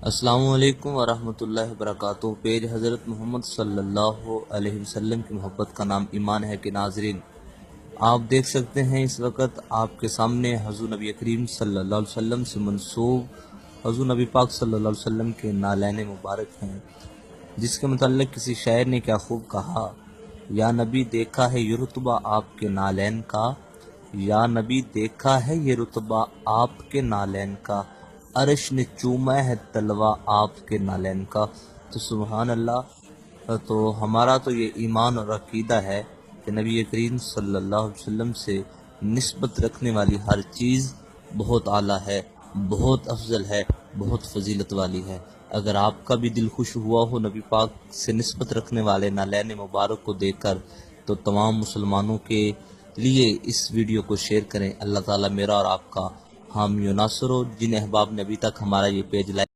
السلام علیکم ورحمۃ اللہ وبرکاتہ۔ پیج حضرت محمد صلی اللہ علیہ وسلم کی محبت کا نام ایمان ہے کہ ناظرین، آپ دیکھ سکتے ہیں اس وقت آپ کے سامنے حضور نبی کریم صلی اللہ علیہ وسلم سے منسوب حضور نبی پاک صلی اللہ علیہ وسلم کے نالین مبارک ہیں، جس کے متعلق کسی شاعر نے کیا خوب کہا: یا نبی دیکھا ہے یہ رتبہ آپ کے نالین کا، یا نبی دیکھا ہے یہ رتبہ آپ کے نالین کا، عرش نے چوما ہے تلوا آپ کے نالین کا۔ تو سبحان اللہ، تو ہمارا تو یہ ایمان اور عقیدہ ہے کہ نبی کریم صلی اللہ علیہ وسلم سے نسبت رکھنے والی ہر چیز بہت اعلیٰ ہے، بہت افضل ہے، بہت فضیلت والی ہے۔ اگر آپ کا بھی دل خوش ہوا ہو نبی پاک سے نسبت رکھنے والے نالین مبارک کو دیکھ کر، تو تمام مسلمانوں کے لیے اس ویڈیو کو شیئر کریں۔ اللہ تعالیٰ میرا اور آپ کا حامی و ناصر ہو۔ جن احباب نے ابھی تک ہمارا یہ پیج لائک